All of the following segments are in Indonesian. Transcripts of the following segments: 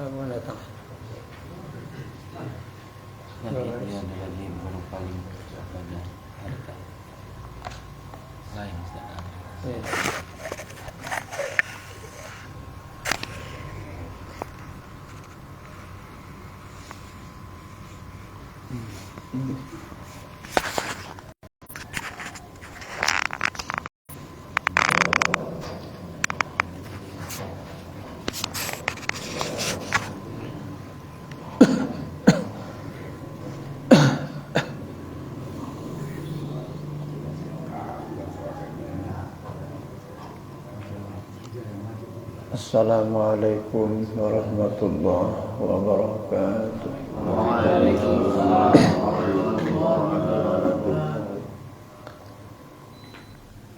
Kamu datang. Nanti dia adalah libur paling pada harta lain sedang. Assalamualaikum warahmatullahi wabarakatuh. Waalaikumsalam warahmatullahi wabarakatuh.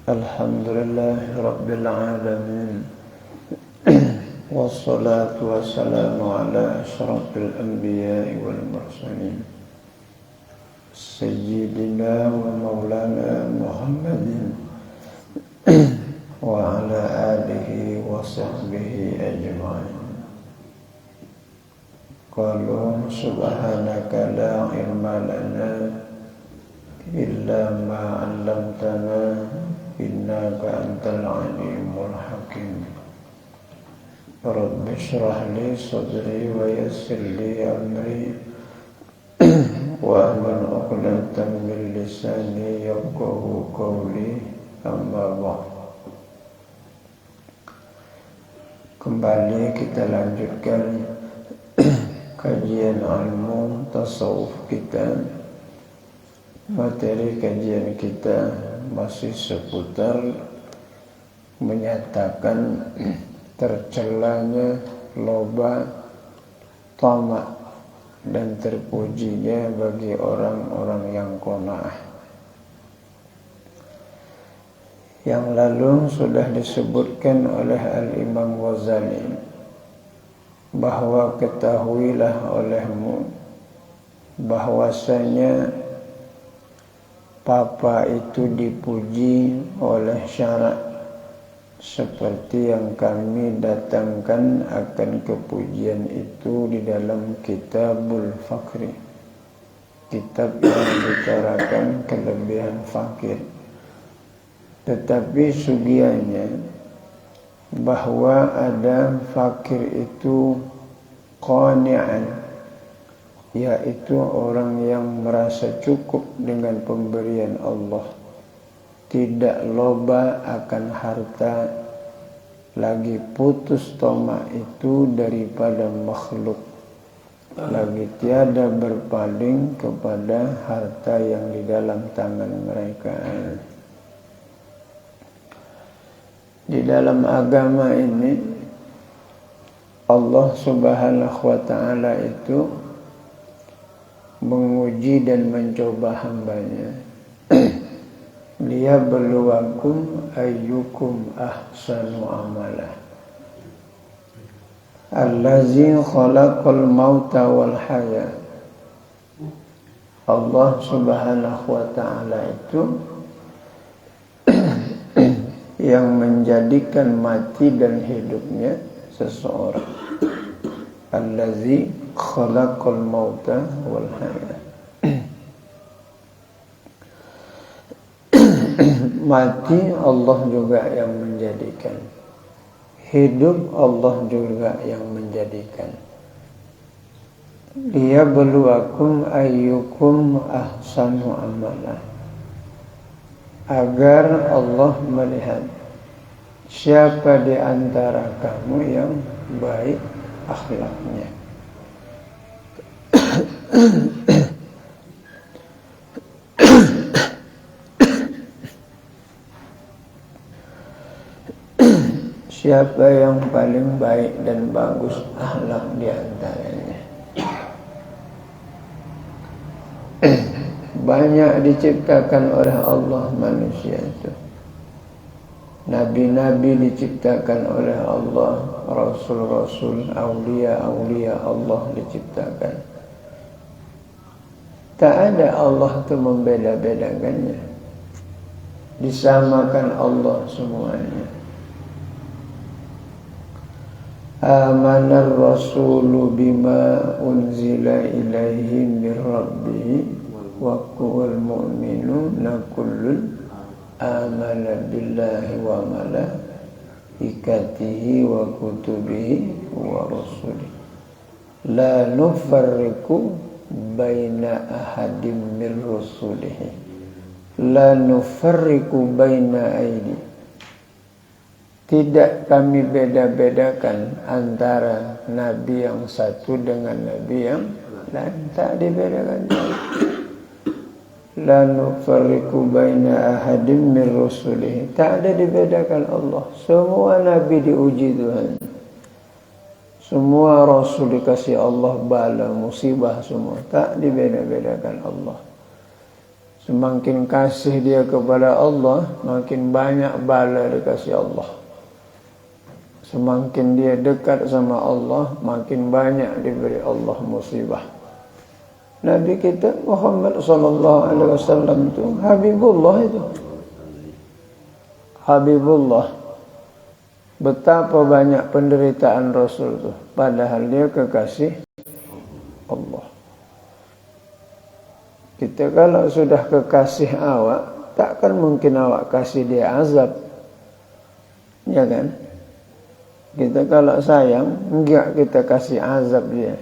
Alhamdulillahi rabbil alamin. Wassalatu wassalamu ala asyrafil anbiya'i wal mursalin Sayyidina wa maulana Muhammadin wa ala alihi wa sahbihi ajma'in. Qalu subhanaka la ilma lana illa ma 'allamtana innaka antal alimul hakim. Rabbi shrah li sadri wa yassir li amri wa ahlul 'uqdatam min lisani yafqahu qawli. Amma ba'd. Kembali kita lanjutkan kajian ilmu tasawuf kita. Materi kajian kita masih seputar menyatakan tercelanya loba, tamak, dan terpujinya bagi orang-orang yang qanaah. Yang lalu sudah disebutkan oleh Al-Imam Ghazali bahwa ketahuilah olehmu bahwasanya papa itu dipuji oleh syarak seperti yang kami datangkan akan kepujian itu di dalam Kitabul Fakri, kitab yang membicarakan kelebihan fakir. Tetapi sugianya bahwa ada fakir itu qani'an, yaitu orang yang merasa cukup dengan pemberian Allah, tidak loba akan harta, lagi putus tamak itu daripada makhluk, lagi tiada berpaling kepada harta yang di dalam tangan mereka. Di dalam agama ini Allah Subhanahu wa ta'ala itu menguji dan mencoba hambanya. Liyabluwakum ayyukum ahsanu amala. Allazi khalaqal mauta wal haya. Allah Subhanahu wa ta'ala itu yang menjadikan mati dan hidupnya seseorang. Allazi khalaqal mauta wal haya. Mati Allah juga yang menjadikan, hidup Allah juga yang menjadikan. Liyabluwakum ayyukum ahsanu amala. Agar Allah melihat siapa di antara kamu yang baik akhlaknya. Siapa yang paling baik dan bagus akhlak di antaranya. Banyak diciptakan oleh Allah manusia itu. Nabi-nabi diciptakan oleh Allah, rasul-rasul, aulia-aulia Allah diciptakan. Tak ada Allah itu membeda-bedakannya. Disamakan Allah semuanya. Amanar rasulu bima unzila ilaihi min rabbih wa qul mu'minuna kullun amana billahi wa malaikatihi wa kutubihi wa rusulihi la nufarriqu baina ahadim min rusulihi la nufarriqu baina aidi, tidak kami beda-bedakan antara nabi yang satu dengan nabi yang lain, tak dibedakan. La nufarriqu baina ahadim min rusulihi, tak ada dibedakan Allah. Semua nabi diuji Tuhan, semua rasul dikasih Allah bala musibah, semua tak dibeda-bedakan Allah. Semakin kasih dia kepada Allah, makin banyak bala dikasih Allah. Semakin dia dekat sama Allah, makin banyak diberi Allah musibah. Nabi kita Muhammad sallallahu alaihi wasallam itu Habibullah itu. Habibullah. Betapa banyak penderitaan Rasul itu, padahal dia kekasih Allah. Kita kalau sudah kekasih awak, takkan mungkin awak kasih dia azab. Ya kan? Kita kalau sayang, enggak kita kasih azab dia.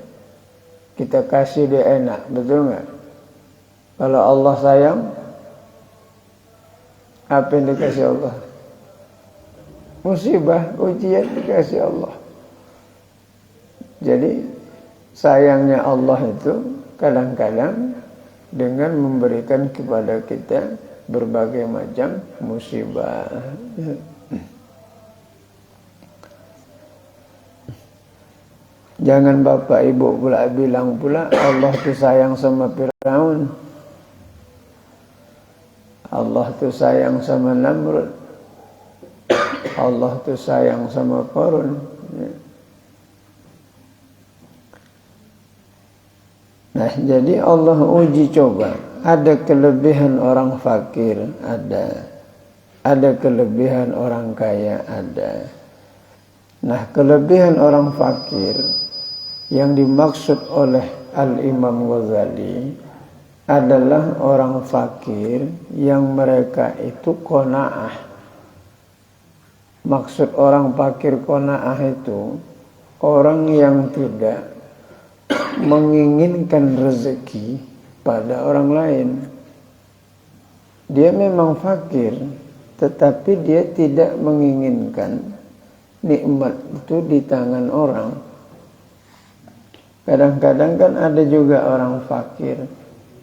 Kita kasih dia enak, betul enggak? Kalau Allah sayang, apa yang dikasih Allah? Musibah, ujian dikasih Allah. Jadi sayangnya Allah itu kadang-kadang dengan memberikan kepada kita berbagai macam musibah. Jangan bapak ibu pula bilang pula Allah tu sayang sama Firaun, Allah tu sayang sama Namrud, Allah tu sayang sama Qarun. Nah, jadi Allah uji coba. Ada kelebihan orang fakir, ada. Ada kelebihan orang kaya, ada. Nah, kelebihan orang fakir yang dimaksud oleh Al-Imam Ghazali adalah orang fakir yang mereka itu qanaah. Maksud orang fakir qanaah itu orang yang tidak menginginkan rezeki pada orang lain. Dia memang fakir, tetapi dia tidak menginginkan nikmat itu di tangan orang. Kadang-kadang kan ada juga orang fakir,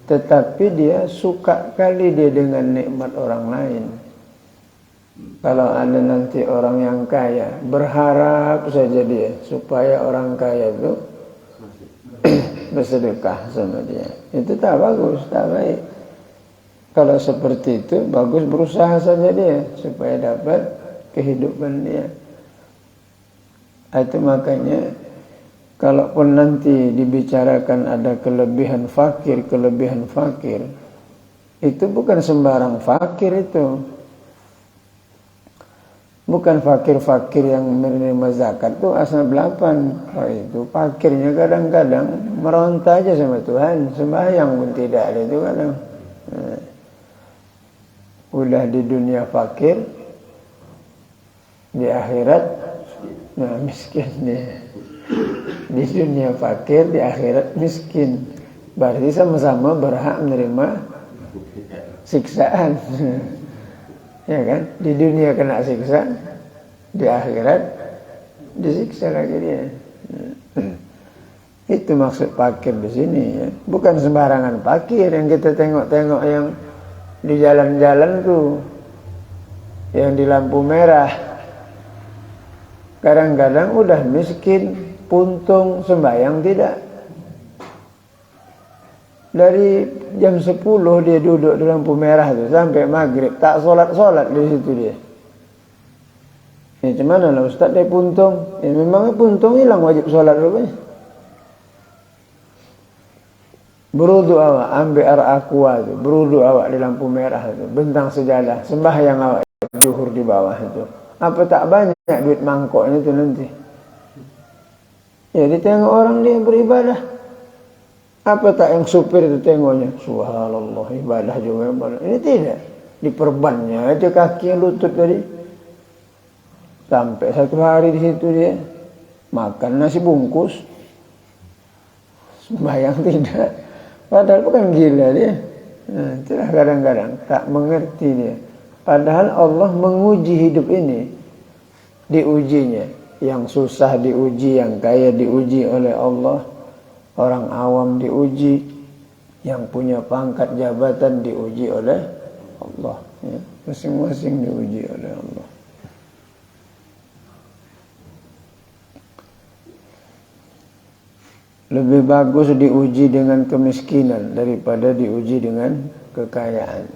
tetapi dia suka kali dia dengan nikmat orang lain. Kalau ada nanti orang yang kaya, berharap saja dia supaya orang kaya itu bersedekah sama dia. Itu tak bagus, tak baik. Kalau seperti itu, bagus berusaha saja dia supaya dapat kehidupan dia. Itu makanya kalaupun nanti dibicarakan ada kelebihan fakir, itu bukan sembarang fakir itu. Bukan fakir-fakir yang menerima zakat itu asal belapan. Oh, itu fakirnya kadang-kadang meronta aja sama Tuhan, sembahyang pun tidak ada itu kadang. Udah di dunia fakir, di akhirat miskin dia. Di dunia fakir, di akhirat miskin. Berarti sama-sama berhak menerima siksaan. Ya kan? Di dunia kena siksa, di akhirat disiksa lagi dia. Itu maksud fakir di sini ya. Bukan sembarangan fakir yang kita tengok-tengok yang di jalan-jalan tuh, yang di lampu merah. Kadang-kadang udah miskin, puntung, sembahyang tidak. Dari jam 10 dia duduk di lampu merah itu sampai maghrib, tak solat-solat di situ dia. Macam mana lah Ustaz dia puntung? Ya memangnya puntung hilang wajib solat rupanya. Berudu awak, ambil air aqua itu, berudu awak di lampu merah itu, bentang sejadah, sembahyang awak zuhur di bawah itu. Apa tak banyak duit mangkoknya itu nanti? Ya ditengok orang dia beribadah. Apa tak yang supir itu tengoknya? Subhanallah, ibadah juga. Ibadah. Ini tidak. Diperbannya aja kaki lutut tadi. Sampai satu hari di situ dia makan nasi bungkus. Sembahyang tidak. Padahal bukan gila dia. Nah, itulah kadang-kadang tak mengerti dia. Padahal Allah menguji hidup ini. Diujinya. Yang susah diuji, yang kaya diuji oleh Allah. Orang awam diuji, yang punya pangkat jabatan diuji oleh Allah. Ya, masing-masing diuji oleh Allah. Lebih bagus diuji dengan kemiskinan daripada diuji dengan kekayaan.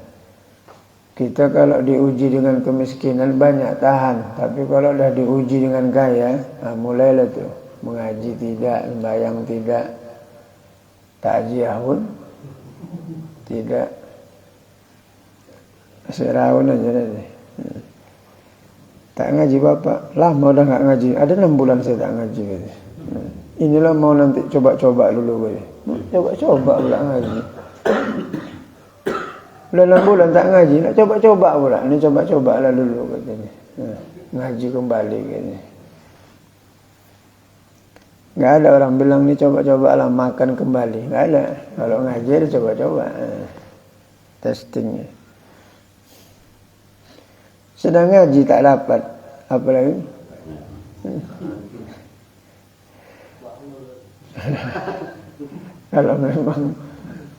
Kita kalau diuji dengan kemiskinan banyak tahan, tapi kalau dah diuji dengan kaya, mulailah tuh mengaji tidak, sembahyang tidak. Takziah pun tidak, serawan aja deh. Tak ngaji bapak, lama udah nggak ngaji. Ada 6 bulan saya tak ngaji. Inilah mau nanti coba-coba dulu. Coba-coba pula ngaji. Udah 6 bulan tak ngaji, nak coba-coba pula. Ini coba-coba lah dulu katanya. Ngaji kembali katanya. Nggak ada orang bilang ni coba-coba lah makan kembali. Nggak ada. Kalau ngaji ada coba-coba. Testingnya. Sedang ngaji tak dapat. Apa lagi?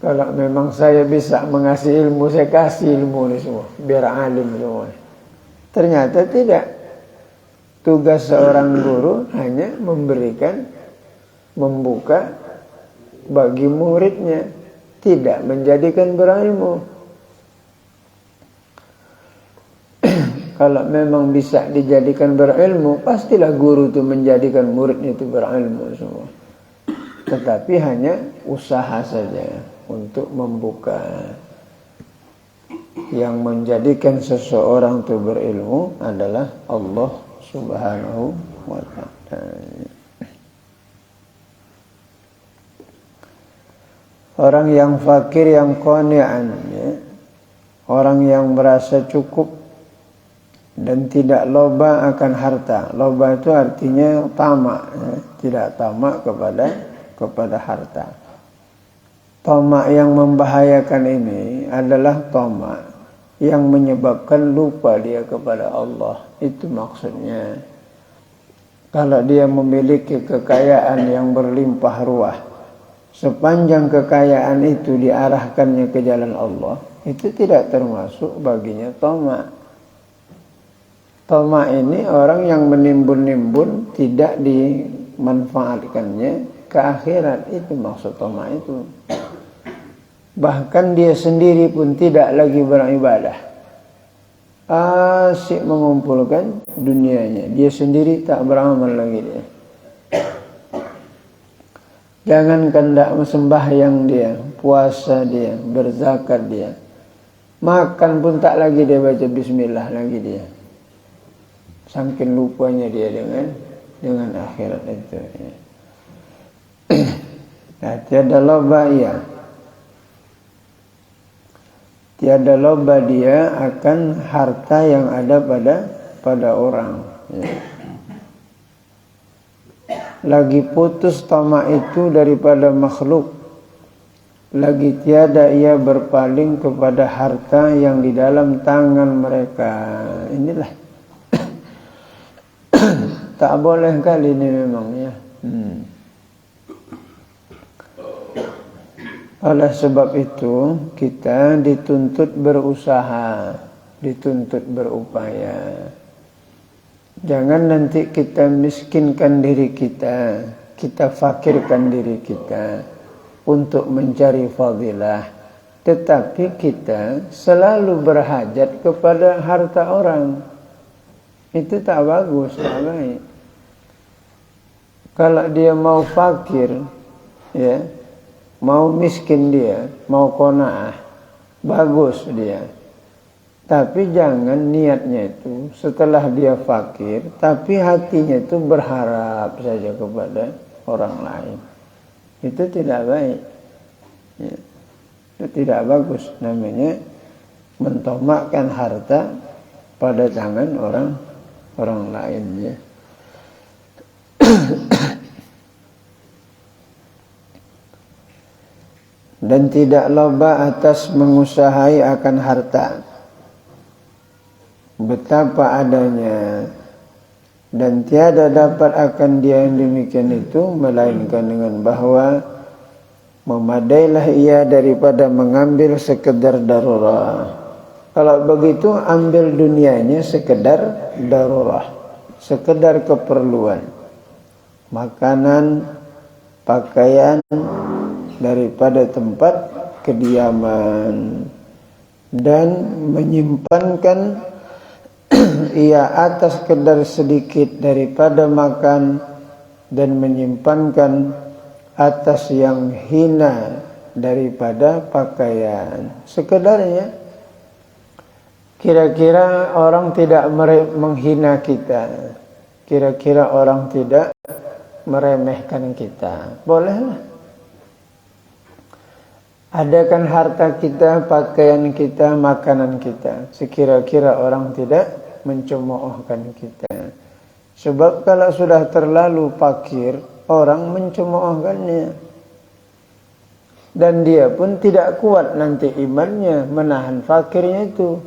Kalau memang saya bisa mengasih ilmu, saya kasih ilmu ni semua. Biar alim semua. Ternyata tidak. Tugas seorang guru hanya membuka bagi muridnya, tidak menjadikan berilmu. Kalau memang bisa dijadikan berilmu, pastilah guru itu menjadikan muridnya itu berilmu semua. Tetapi hanya usaha saja untuk membuka. Yang menjadikan seseorang itu berilmu adalah Allah Subhanahu wa ta'ala. Orang yang fakir, yang qani'an, ya. Orang yang merasa cukup dan tidak loba akan harta. Loba itu artinya tamak, ya. Tidak tamak kepada harta. Tamak yang membahayakan ini adalah tamak yang menyebabkan lupa dia kepada Allah. Itu maksudnya. Kalau dia memiliki kekayaan yang berlimpah ruah, sepanjang kekayaan itu diarahkannya ke jalan Allah, itu tidak termasuk baginya tamak. Tamak ini orang yang menimbun-nimbun tidak dimanfaatkannya ke akhirat. Itu maksud tamak itu. Bahkan dia sendiri pun tidak lagi beribadah. Asyik mengumpulkan dunianya. Dia sendiri tak beramal lagi dia. Jangankan tak sembahyang dia, puasa dia, berzakat dia. Makan pun tak lagi dia baca bismillah lagi dia. Saking lupanya dia dengan akhirat itu. Ya. Nah, tiada loba ia. Tiada loba dia akan harta yang ada pada orang. Ya. Lagi putus tamak itu daripada makhluk. Lagi tiada ia berpaling kepada harta yang di dalam tangan mereka. Inilah. Tak boleh kali ini memang ya. Oleh sebab itu kita dituntut berusaha, dituntut berupaya. Jangan nanti kita miskinkan diri kita, kita fakirkan diri kita untuk mencari fadilah. Tetapi kita selalu berhajat kepada harta orang. Itu tak bagus, tak baik. Kalau dia mau fakir, ya, mau miskin dia, mau qanaah, bagus dia. Tapi jangan niatnya itu setelah dia fakir, tapi hatinya itu berharap saja kepada orang lain. Itu tidak baik. Ya. Itu tidak bagus. Namanya mentomakkan harta pada tangan orang lain. Ya. Dan tidak loba atas mengusahai akan harta, betapa adanya, dan tiada dapat akan dia yang demikian itu melainkan dengan bahwa memadailah ia daripada mengambil sekedar darurah. Kalau begitu ambil dunianya sekedar darurah, sekedar keperluan, makanan, pakaian, daripada tempat kediaman, dan menyimpankan ia atas kadar sedikit daripada makan, dan menyimpankan atas yang hina daripada pakaian. Sekedarnya kira-kira orang tidak menghina kita, kira-kira orang tidak meremehkan kita, bolehlah. Adakan harta kita, pakaian kita, makanan kita, sekira-kira orang tidak mencemoohkan kita. Sebab kalau sudah terlalu fakir, orang mencemoohkannya. Dan dia pun tidak kuat nanti imannya menahan fakirnya itu.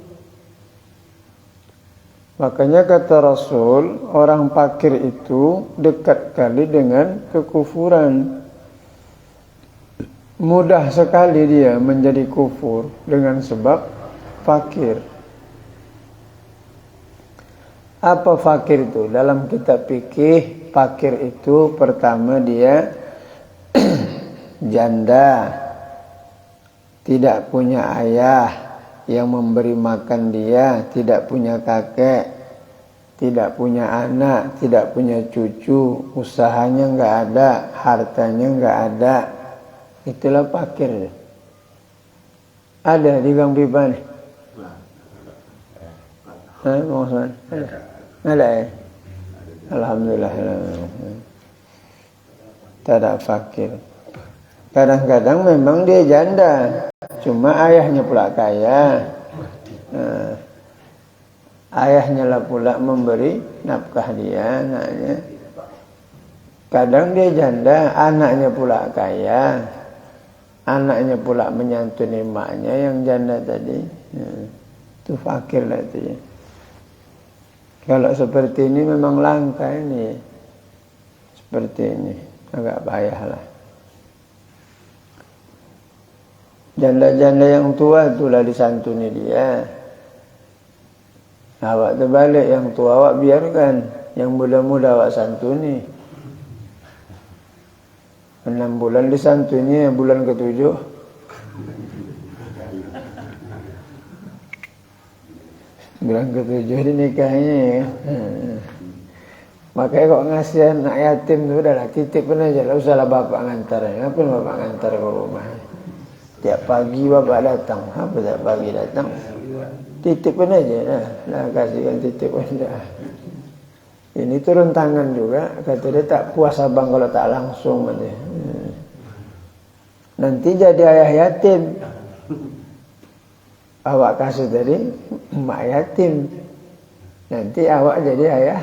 Makanya kata Rasul, orang fakir itu dekat kali dengan kekufuran. Mudah sekali dia menjadi kufur dengan sebab fakir. Apa fakir itu? Dalam kitab fikih, fakir itu pertama dia janda, tidak punya ayah yang memberi makan dia, tidak punya kakek, tidak punya anak, tidak punya cucu, usahanya nggak ada, hartanya nggak ada. Itulah fakir. Ada di Gang Pipa nih? Ada ya? Alhamdulillah. Tak ada fakir. Kadang-kadang memang dia janda, cuma ayahnya pula kaya. Ayahnya lah pula memberi nafkah dia, anaknya. Kadang dia janda, anaknya pula kaya. Anaknya pula menyantuni emaknya yang janda tadi. Itu fakir lah itu ya. Kalau seperti ini memang langka ini. Seperti ini. Agak payahlah. Janda-janda yang tua itulah disantuni dia. Awak terbalik, yang tua awak biarkan. Yang muda-muda awak santuni. 6 bulan disantuni, bulan ke-7 bulan ke-7 dinikahinya. Makanya kok ngasih anak yatim itu udahlah titipin aja lah, usahlah bapak ngantar. Ngapain bapak ngantar ke rumah? Tiap pagi bapak datang, apa tiap pagi datang? Titipin aja lah, kasihkan titipin dah. Ini turun tangan juga, kata dia tak puas abang kalau tak langsung. Nanti jadi ayah yatim. Awak kasih tadi mak yatim. Nanti awak jadi ayah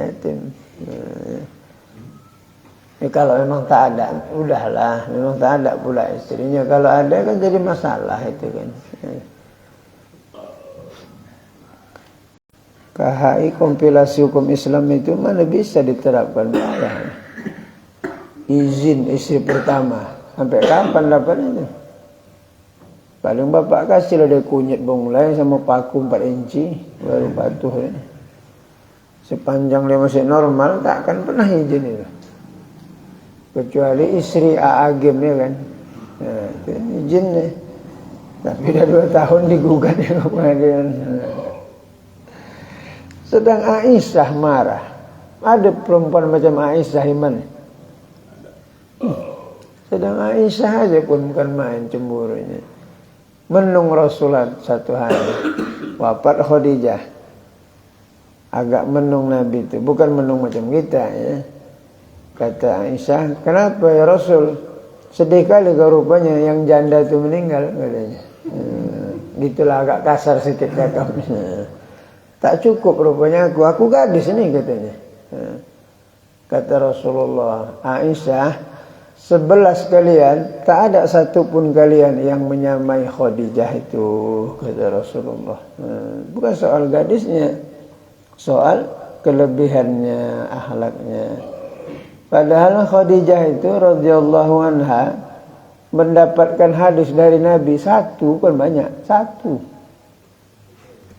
yatim. Kalau memang tak ada, udahlah. Memang tak ada pula istrinya. Kalau ada kan jadi masalah itu kan. KHI kompilasi hukum Islam itu mana bisa diterapkan ayah. Izin istri pertama. Sampai kapan dapat itu? Paling bapak kasih lah dia kunyit bonglai sama paku 4 inci. Baru patuh ya. Sepanjang dia masih normal tak akan pernah izin itu. Kecuali istri Agim ya kan. Nah, itu izin deh. Tapi dah 2 tahun digugat ya ke pengadilan. Sedang Aisyah marah. Ada perempuan macam Aisyah iman. Sedang Aisyah aja pun bukan main cemburunya. Menung Rasulullah satu hari. Wafat Khadijah. Agak menung Nabi itu. Bukan menung macam kita ya. Kata Aisyah, kenapa ya Rasul? Sedih kali rupanya yang janda itu meninggal, katanya. Gitulah agak kasar sedikit cakapnya. Tak cukup rupanya aku gadis ini, katanya. Kata Rasulullah, Aisyah, 11 kalian, tak ada satupun kalian yang menyamai Khadijah itu, kata Rasulullah. Bukan soal gadisnya, soal kelebihannya, akhlaknya. Padahal Khadijah itu radhiyallahu anha mendapatkan hadis dari Nabi satu, kan banyak,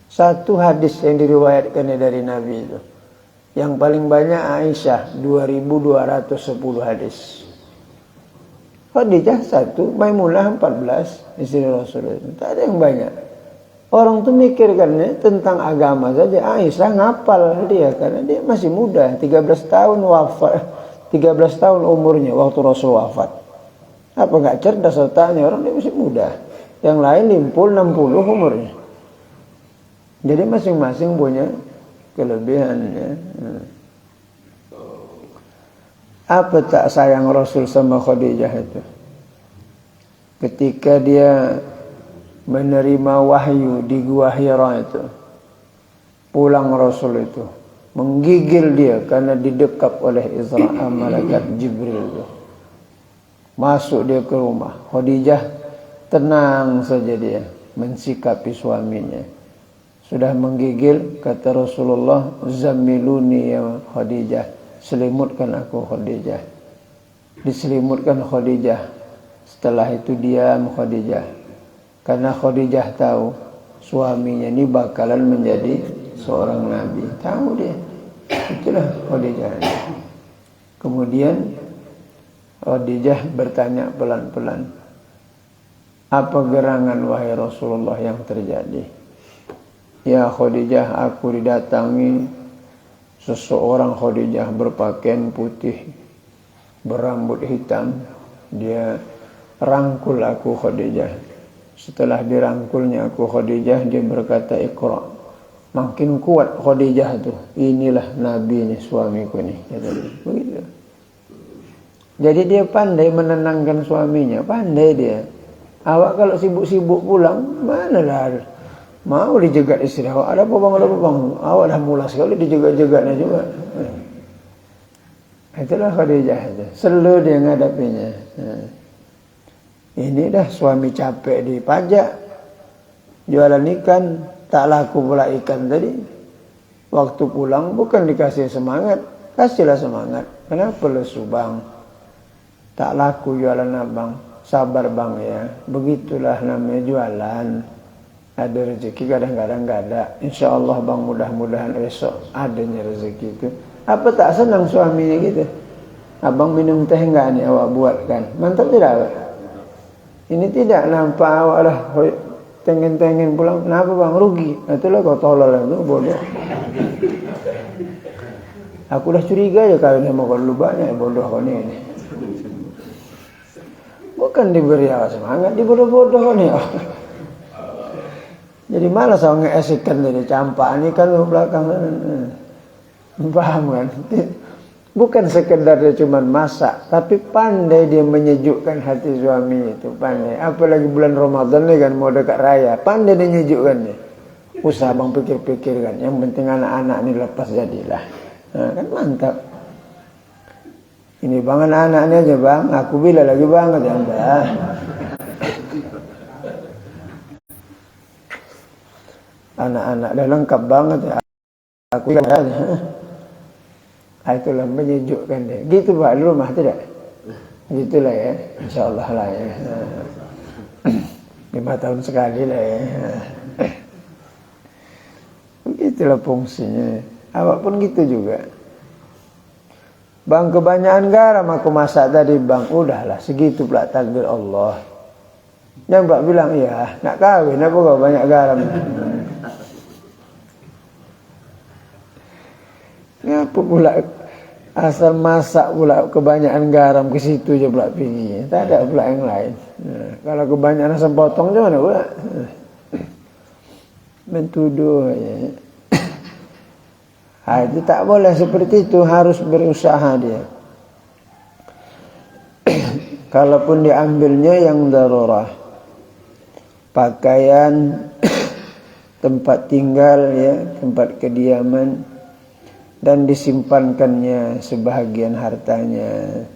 satu hadis yang diriwayatkan dari Nabi itu. Yang paling banyak Aisyah 2210 hadis. Khadijah 1, Maimunah 14, istri Rasulullah. Tak ada yang banyak. Orang tuh mikirkannya tentang agama saja. Aisyah ngapal dia karena dia masih muda, 13 tahun wafat. 13 tahun umurnya waktu Rasul wafat. Apa enggak cerdas otaknya, orang dia masih muda. Yang lain limpul 60 umurnya. Jadi masing-masing punya kelebihannya. Apa tak sayang Rasul sama Khadijah itu? Ketika dia menerima wahyu di Gua Hira itu, pulang Rasul itu menggigil dia karena didekap oleh Isra'a malaikat Jibril itu. Masuk dia ke rumah, Khadijah tenang saja dia mensikapi suaminya. Sudah menggigil, kata Rasulullah, zammiluni ya Khadijah, selimutkan aku Khadijah. Diselimutkan Khadijah. Setelah itu diam Khadijah, karena Khadijah tahu suaminya ini bakalan menjadi seorang nabi. Tahu dia. Itulah Khadijah. Kemudian Khadijah bertanya pelan-pelan, apa gerangan wahai Rasulullah yang terjadi? Ya Khadijah, aku didatangi seseorang. Khadijah berpakaian putih, berambut hitam. Dia rangkul aku Khadijah. Setelah dirangkulnya aku Khadijah, dia berkata, Iqra. Makin kuat Khadijah itu. Inilah Nabi ini, suamiku ini. Begitu. Jadi dia pandai menenangkan suaminya. Pandai dia. Awak kalau sibuk-sibuk pulang, mana lah. Mau dijegat istri awak. Ada apa bang, ada apa bang. Awak dah mula sekali dijegat-jegatnya juga. Itulah Khadijah itu. Selalu dia ngadapinya. Ini dah suami capek di pajak. Jualan ikan. Tak laku pula ikan tadi. Waktu pulang bukan dikasih semangat. Kasihlah semangat. Kenapa lesu bang? Tak laku jualan abang. Sabar bang ya. Begitulah namanya jualan. Ada rezeki kadang-kadang gak ada. Insya Allah bang, mudah-mudahan esok adanya rezeki itu. Apa tak senang suaminya gitu? Abang minum teh enggak nih awak buat kan? Mantap tidak awak? Ini tidak nampak awak lah. Tengen-tengen pulang, kenapa bang? Rugi. Itulah kau tolol itu, bodoh. Aku dah curiga ya kalau dia mau lu banyak bodoh kau ni. Bukan diberi awak semangat, dibodoh-bodoh kau ni. Jadi malas awak ngeesikkan dari campak ni kan belakang. Paham kan? Bukan sekedar dia cuma masak, tapi pandai dia menyejukkan hati suami itu, pandai. Apalagi bulan Ramadan ni kan mau dekat raya, pandai dia menyejukkan dia. Usah bang pikir-pikir kan, yang penting anak-anak ni lepas jadilah. Kan mantap. Ini bang anak-anak ni aja bang, aku bila lagi bang kata anda. Anak-anak dah lengkap banget ya. Aku bila aja. Itulah menyejukkan dia. Gitu Pak, di rumah tidak? Gitulah ya, insyaAllah lah ya. 5 tahun sekali lah ya. Begitulah fungsinya. Awak pun gitu juga. Bang, kebanyakan garam aku masak tadi bang. Udahlah, segitu pula takdir Allah. Dan Pak bilang, iya, nak kahwin apa kau banyak garam? Apa pula asal masak pula kebanyakan garam ke situ je pula pergi. Tak ada pula yang lain. Kalau kebanyakan asam potong je mana pula? Mentuduh ya. Itu tak boleh seperti itu, harus berusaha dia. Kalaupun diambilnya yang darurah, pakaian, tempat tinggal, ya, tempat kediaman, dan disimpankannya sebahagian hartanya,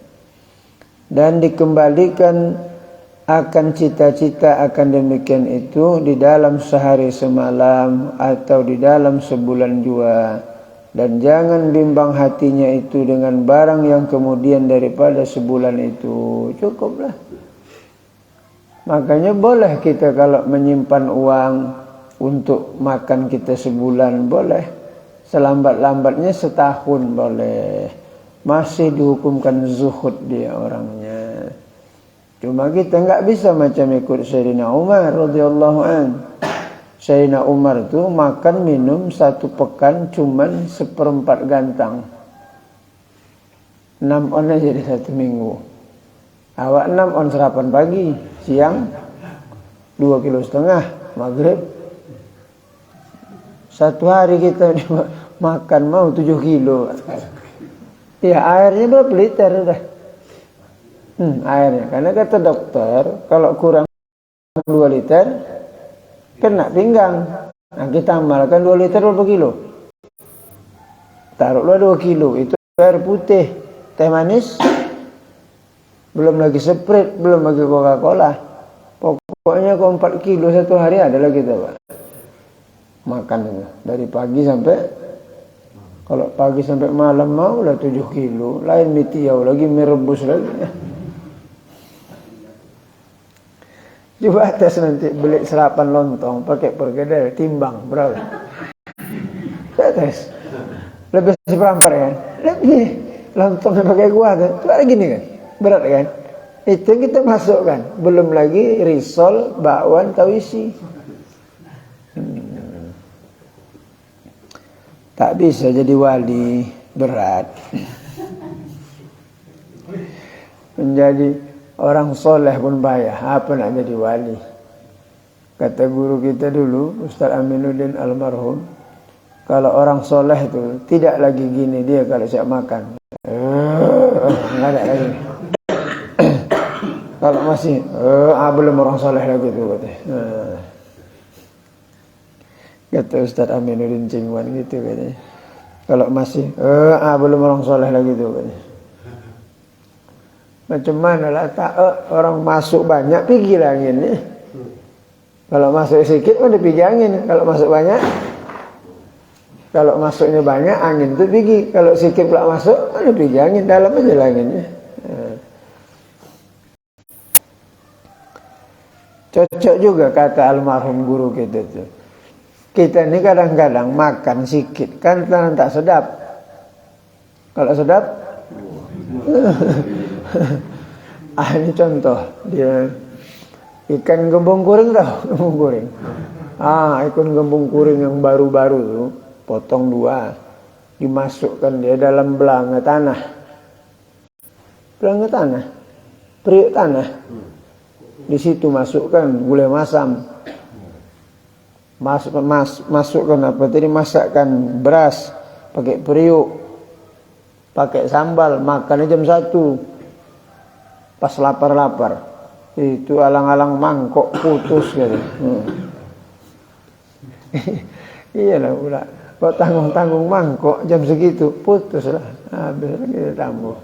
dan dikembalikan akan cita-cita akan demikian itu di dalam sehari semalam atau di dalam sebulan jua. Dan jangan bimbang hatinya itu dengan barang yang kemudian daripada sebulan itu. Cukuplah. Makanya boleh kita kalau menyimpan uang untuk makan kita sebulan, boleh. Selambat-lambatnya setahun boleh. Masih dihukumkan zuhud dia orangnya. Cuma kita enggak bisa macam ikut Sayyidina Umar radhiyallahu anhu. Sayyidina Umar tu makan minum satu pekan cuman 1/4 gantang. 6 on aja di satu minggu. Awak 6 on sarapan pagi, siang 2,5 kilo, maghrib. Satu hari kita makan mau 7 kilo. Ya airnya berapa liter dah? Airnya. Karena kata dokter kalau kurang 2 liter kena pinggang. Nah, kita amalkan 2 liter berapa kilo? Taruhlah 2 kilo. Itu air putih, teh manis, belum lagi Sprite, belum lagi Coca-Cola. Pokoknya kalau 4 kilo satu hari adalah kita, Pak. Makan itu. Dari pagi sampai, kalau pagi sampai malam mau lah 7 kilo. Lain mitiau lagi, merebus lagi. Coba tes nanti beli serapan lontong pakai perkedel, timbang berapa? Saya tes. Lebih 1/4 kan? Lebih. Lontongnya pakai kuah kan? Coba gini kan? Berat kan? Itu kita masukkan. Belum lagi risol, bakwan, tauisi. Tak bisa jadi wali, berat. Menjadi orang soleh pun payah, apa nak jadi wali? Kata guru kita dulu, Ustaz Aminuddin almarhum, kalau orang soleh itu tidak lagi gini dia kalau siap makan. Nggak ada lagi. Kalau masih, belum orang soleh lagi tu katanya. Kata Ustaz Aminuddin Cingwan gitu katanya. Kalau masih, belum orang soleh lagi tu katanya. Macam mana lah tak orang masuk banyak pergi lah angin ni. Kalau masuk sikit pun dia pergi angin. Kalau masuk banyak, kalau masuknya banyak angin tu pergi. Kalau sikit pula masuk, dia pergi angin. Dalam aja lah anginnya. Cocok juga kata almarhum guru kita tu. Kita ni kadang-kadang makan sikit kan tak sedap. Kalau sedap, ini contoh dia ikan gembung kuring tau, gembung kuring. Ikan gembung kuring yang baru-baru tu potong 2, dimasukkan dia dalam belanga tanah, periuk tanah. Di situ masukkan gulai masam, masukkan apa tadi, masakkan beras, pakai periuk, pakai sambal, makannya jam 1. Pas lapar-lapar. Itu alang-alang mangkok putus gitu. Iyalah pula. Kok tanggung-tanggung mangkok jam segitu putus lah. Habis kita tambah.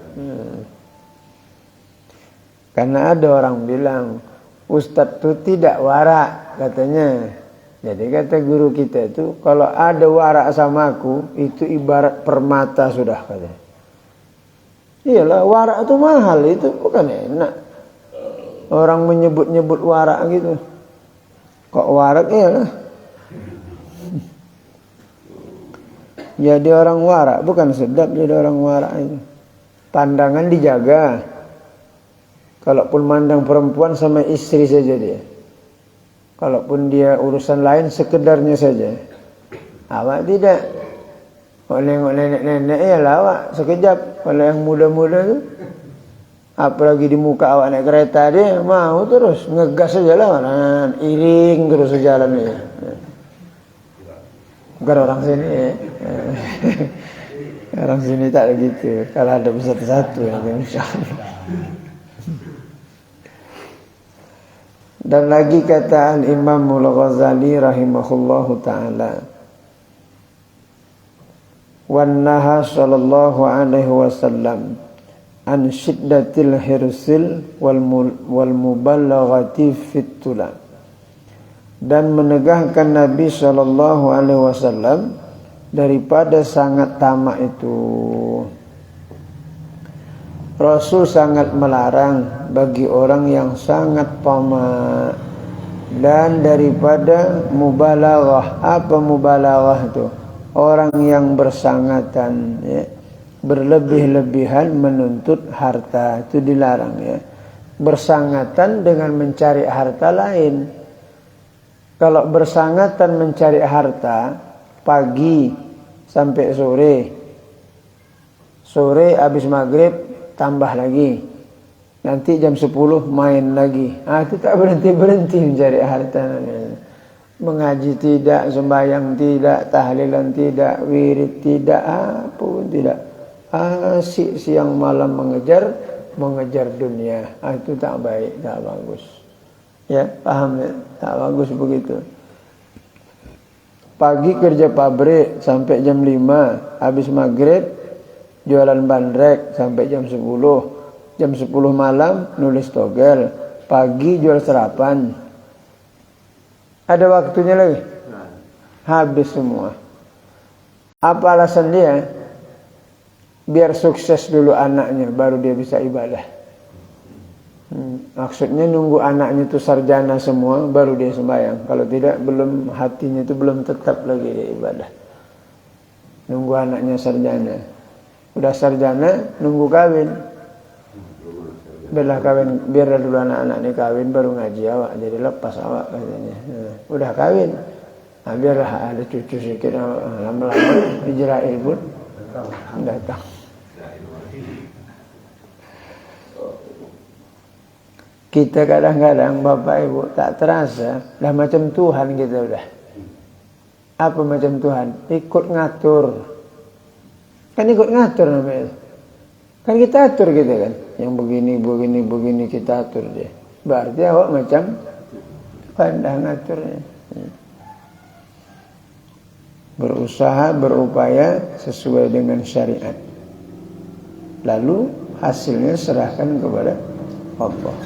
Karena ada orang bilang Ustadz itu tidak warak katanya. Jadi kata guru kita itu, kalau ada warak sama aku itu ibarat permata sudah katanya. Iyalah, warak itu mahal, itu bukan enak. Orang menyebut-nyebut warak gitu. Kok warak iyalah. Jadi orang warak bukan sedap jadi orang warak itu. Pandangan dijaga. Kalaupun mandang perempuan sama istri saja dia. Kalaupun dia urusan lain sekedarnya saja. Awak tidak. Kalau nengok nenek-nenek ya lah awak sekejap. Kalau yang muda-muda tu, apalagi di muka awak naik kereta dia mau terus ngegas saja lah, iring terus sejalan dia. Bukan orang sini ya. Orang sini tak begitu. Kalau ada satu-satu yang insya Allah. Dan lagi kata Al-Imam Al-Ghazali rahimahullahu ta'ala, wan naha sallallahu alaihi wasallam an syiddatil hirsil wal muballaghati fit tulab. Dan menegahkan Nabi sallallahu alaihi wasallam daripada sangat tamak itu. Rasul sangat melarang bagi orang yang sangat tamak, dan daripada mubalaghah. Apa mubalaghah itu? Orang yang bersangatan, ya, berlebih-lebihan menuntut harta, itu dilarang, ya. Bersangatan dengan mencari harta lain. Kalau bersangatan mencari harta pagi sampai sore, sore habis maghrib tambah lagi, nanti jam 10 main lagi, itu tak berhenti-berhenti mencari harta. Mengaji tidak, sembahyang tidak, tahlilan tidak, wirid tidak, apa pun tidak. Asik siang malam mengejar dunia. Itu tak baik, tak bagus. Ya, paham ya? Tak bagus begitu. Pagi kerja pabrik sampai jam 5, habis maghrib jualan bandrek sampai jam 10. Jam 10 malam nulis togel, pagi jual serapan. Ada waktunya lagi? Habis semua. Apa alasan dia? Biar sukses dulu anaknya, baru dia bisa ibadah. Maksudnya nunggu anaknya itu sarjana semua, baru dia sembahyang. Kalau tidak, belum, hatinya itu belum tetap lagi dia ibadah. Nunggu anaknya sarjana. Udah sarjana, nunggu kawin. Biarlah kawin, biarlah dulu anak-anak ini kawin baru ngaji awak, jadi lepas awak katanya. Udah kawin, biarlah ada cucu sedikit, lama-lama Israel pun datang. Kita kadang-kadang Bapak Ibu tak terasa, dah macam Tuhan kita udah. Apa macam Tuhan? Ikut ngatur. Kan ikut ngatur namanya. Kan kita atur gitu kan. Yang begini kita atur dia. Berarti awak macam pandang aturnya. Berusaha, berupaya sesuai dengan syariat. Lalu hasilnya serahkan kepada Allah.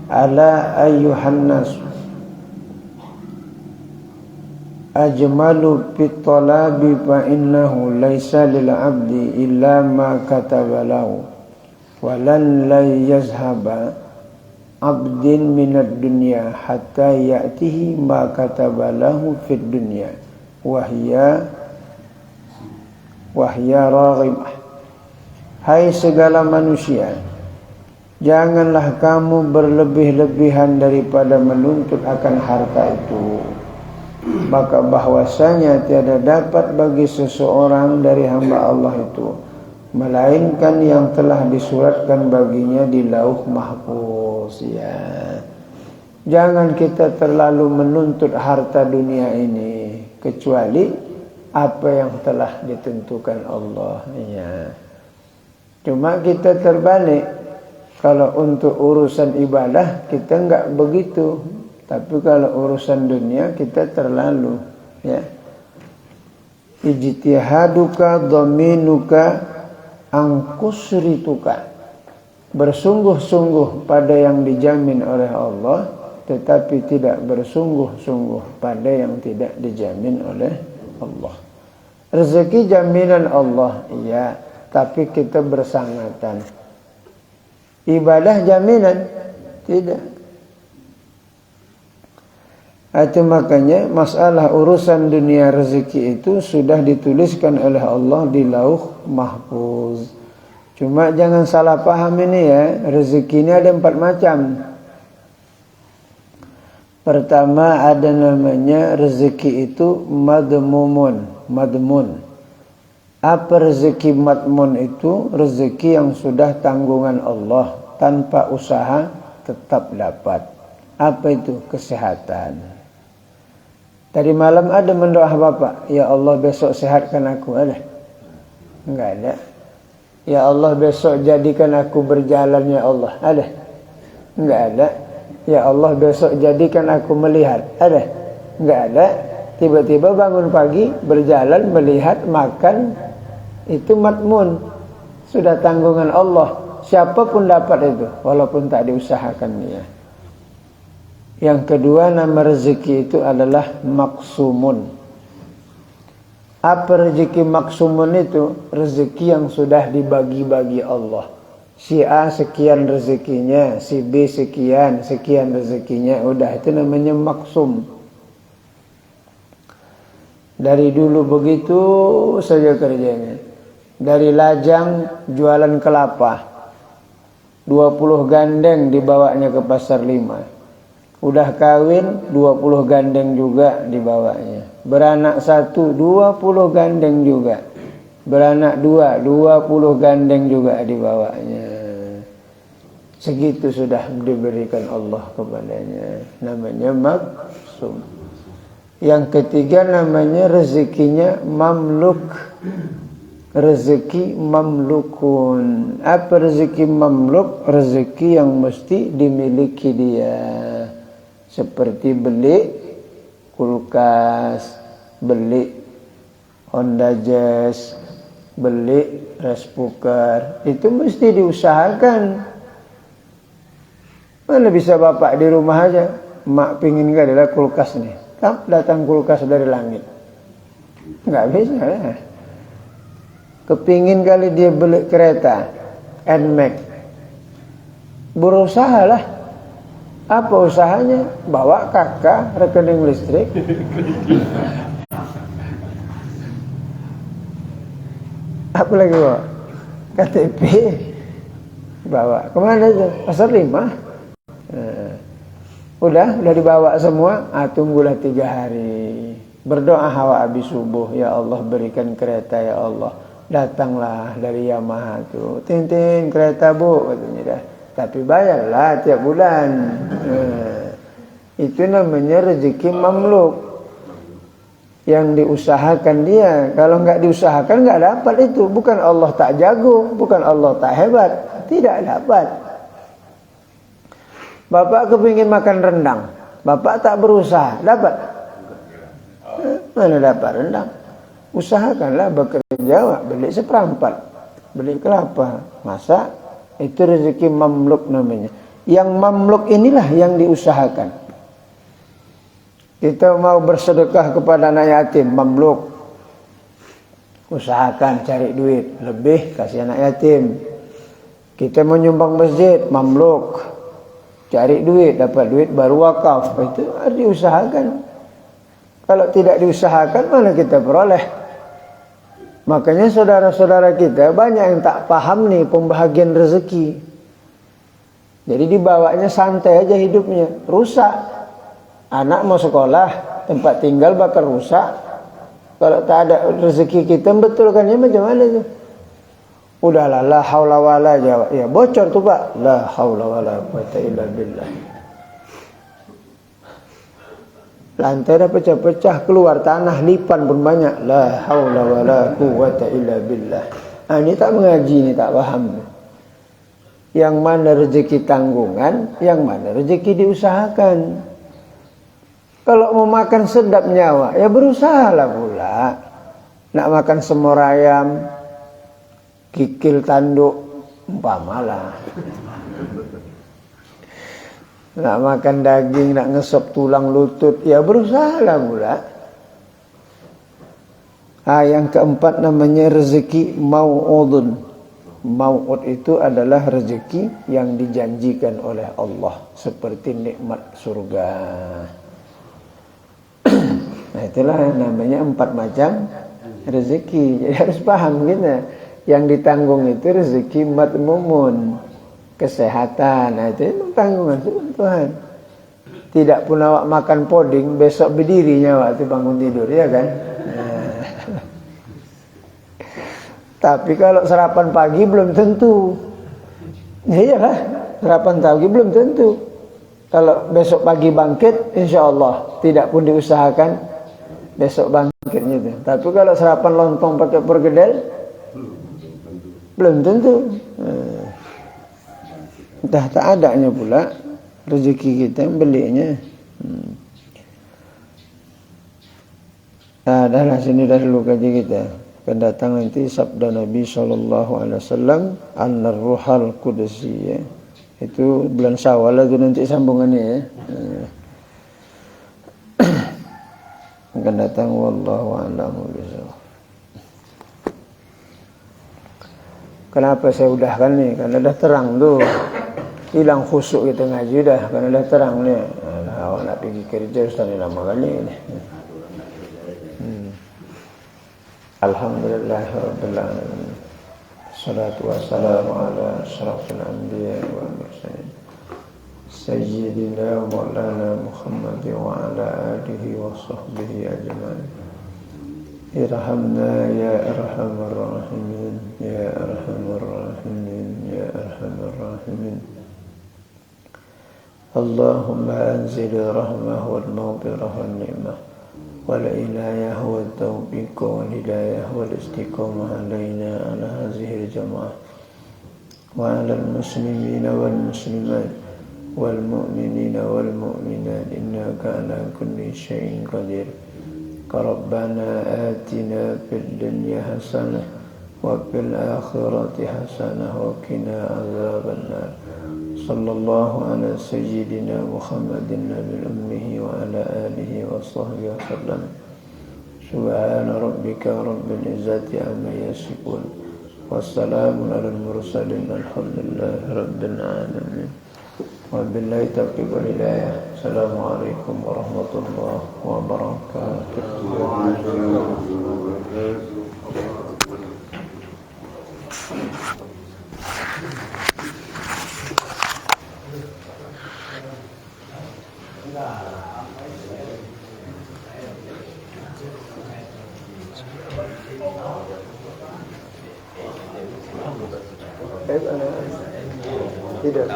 Ala ayyuhan nas ajmalu fit talabi fa innahu laisa lil abdi illa ma kataba lahu walan la yazhaba abdin minad dunya hatta ya'tihi ma kataba lahu fid dunya wahya raghibah. Hai segala manusia, janganlah kamu berlebih-lebihan daripada menuntut akan harta itu. Maka bahwasanya tiada dapat bagi seseorang dari hamba Allah itu melainkan yang telah disuratkan baginya di lauh mahfuz, ya. Jangan kita terlalu menuntut harta dunia ini kecuali apa yang telah ditentukan Allah, ya. Cuma kita terbalik, kalau untuk urusan ibadah kita enggak begitu. Tapi kalau urusan dunia kita terlalu, ya. Ijtihaduka dhaminuka angkusrituka. Bersungguh-sungguh pada yang dijamin oleh Allah, tetapi tidak bersungguh-sungguh pada yang tidak dijamin oleh Allah. Rezeki jaminan Allah, iya, tapi kita bersangatan. Ibadah jaminan, tidak. Itu makanya masalah urusan dunia rezeki itu sudah dituliskan oleh Allah di lauh mahfuz. Cuma jangan salah paham ini, ya. Rezeki ini ada 4 macam. Pertama ada namanya rezeki itu madmun. Apa rezeki madmun itu? Rezeki yang sudah tanggungan Allah, tanpa usaha tetap dapat. Apa itu? Kesehatan. Tadi malam ada mendoa Bapak, ya Allah besok sehatkan aku, ada? Enggak ada. Ya Allah besok jadikan aku berjalan, ya Allah, ada? Enggak ada. Ya Allah besok jadikan aku melihat. Ada? Enggak ada. Tiba-tiba bangun pagi, berjalan, melihat, makan. Itu matmun. Sudah tanggungan Allah. Siapapun dapat itu, walaupun tak diusahakan dia. Yang kedua, nama rezeki itu adalah maksumun. Apa rezeki maksumun itu? Rezeki yang sudah dibagi-bagi Allah. Si A sekian rezekinya, si B sekian rezekinya. Udah, itu namanya maksum. Dari dulu begitu saja kerjanya. Dari lajang jualan kelapa. 20 gandeng dibawanya ke pasar 5. Udah kawin 20 gandeng juga dibawanya. Beranak 1 20 gandeng juga. Beranak 2 20 gandeng juga dibawanya. Segitu sudah diberikan Allah kepadanya. Namanya maksum. Yang ketiga namanya rezekinya mamluk. Rezeki mamlukun. Apa rezeki mamluk? Rezeki yang mesti dimiliki dia. Seperti beli kulkas, beli Honda Jazz, beli rice cooker. Itu mesti diusahakan. Mana bisa bapak di rumah aja, mak pingin gak adalah kulkas nih. Datang kulkas dari langit. Nggak bisa lah. Kepingin kali dia beli kereta NMAX, berusaha lah. Apa usahanya? Bawa kakak rekening listrik. Apa lagi bawa? KTP. Bawa kemana itu? Pasar 5. Udah dibawa semua. Tunggulah 3 hari. Berdoa hawa habis subuh. Ya Allah berikan kereta ya Allah. Datanglah dari Yamaha tuh. Tintin kereta bu katanya dah. Tapi bayarlah tiap bulan. Itu namanya rezeki mamluk. Yang diusahakan dia. Kalau nggak diusahakan nggak dapat itu. Bukan Allah tak jago, bukan Allah tak hebat. Tidak dapat. Bapak kepingin makan rendang, bapak tak berusaha, dapat? Mana dapat rendang? Usahakanlah bekerja, beli seperempat, beli kelapa, masak. Itu rezeki mamluk namanya. Yang mamluk inilah yang diusahakan. Kita mau bersedekah kepada anak yatim, mamluk. Usahakan cari duit lebih, kasih anak yatim. Kita mau nyumbang masjid, mamluk. Cari duit, dapat duit baru wakaf. Itu harus diusahakan. Kalau tidak diusahakan, mana kita peroleh? Makanya saudara-saudara kita banyak yang tak paham nih pembahagian rezeki. Jadi dibawanya santai aja hidupnya. Rusak. Anak mau sekolah, tempat tinggal bakal rusak. Kalau tak ada rezeki kita, betulkannya macam mana tuh? Udahlah, la haula wala jawab. Ya bocor tuh Pak. La haula wala quwata illa billah. Lantai dah pecah-pecah, keluar tanah lipan pun banyak. La haula wala quwata illa billah. Ini tak mengaji, ini tak paham. Yang mana rezeki tanggungan, yang mana rezeki diusahakan. Kalau mau makan sedap nyawa, ya berusahalah pula. Nak makan semur ayam, kikil tanduk, umpamalah. Nak makan daging, nak ngesop tulang lutut, ya berusahalah pula. Yang keempat namanya rezeki mau'udun. Mau'ud itu adalah rezeki yang dijanjikan oleh Allah, seperti nikmat surga. Nah itulah namanya 4 macam rezeki. Jadi harus paham kita. Yang ditanggung itu rezeki matmumun. Kesehatan, nah itu tanggungan Tuhan. Tidak pun awak makan poding, besok berdiri nyawa itu bangun tidur, ya kan? Nah. Tapi kalau sarapan pagi belum tentu. Ya iyalah, sarapan pagi belum tentu. Kalau besok pagi bangkit, insya Allah tidak pun diusahakan besok bangkitnya itu. Tapi kalau sarapan lontong pakai perkedel, belum tentu. Entah tak adanya pula rezeki kita yang belinya. Nah, dah sini dah dulu kaji kita. Akan datang nanti sabda Nabi SAW, An-Ruhal Qudsi ya. Itu bulan Syawal itu nanti sambungannya ya. Akan datang wallahu a'lam bishawab. Kenapa saya udahkan nih? Karena dah terang tuh. Hilang khusyuk kita ngaji dah karena dah terang nih. Awak nak pergi kerja Ustaz ni lama kali ni. Alhamdulillahirabbil alamin. Salatu wassalamu ala asyrafil anbiya wal mursalin. Sayyidina Maulana Muhammad wa ala alihi wa sahbihi ajma'in. Irhamna ya arhamar rahimin, ya arhamar rahimin, ya arhamar rahimin. Allahumma anzil rahmah wal maghfirah wal ni'mah wal inayah wal tawfiq wal hidayah wal istiqamah alaina ala hadhihi al-jama'ah wa ala al-muslimina wal muslimat wal mu'minina wal mu'minat innaka ala kulli syai'in qadir. Rabbana atina fid dunya hasanah wa fil akhirati hasanah wa qina adzaban nar. Sallallahu ala sayyidina Muhammadin nabil ummihi wa ala alihi wa sahbihi wa sallam. Subhana rabbika rabbil izzati amma yasifun. Wassalamun ala al-mursalin alhamdulillahi rabbil alamin. Wabillahi taufiq wal hidayah. Assalamualaikum warahmatullahi wabarakatuh. Tidak.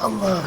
Allah.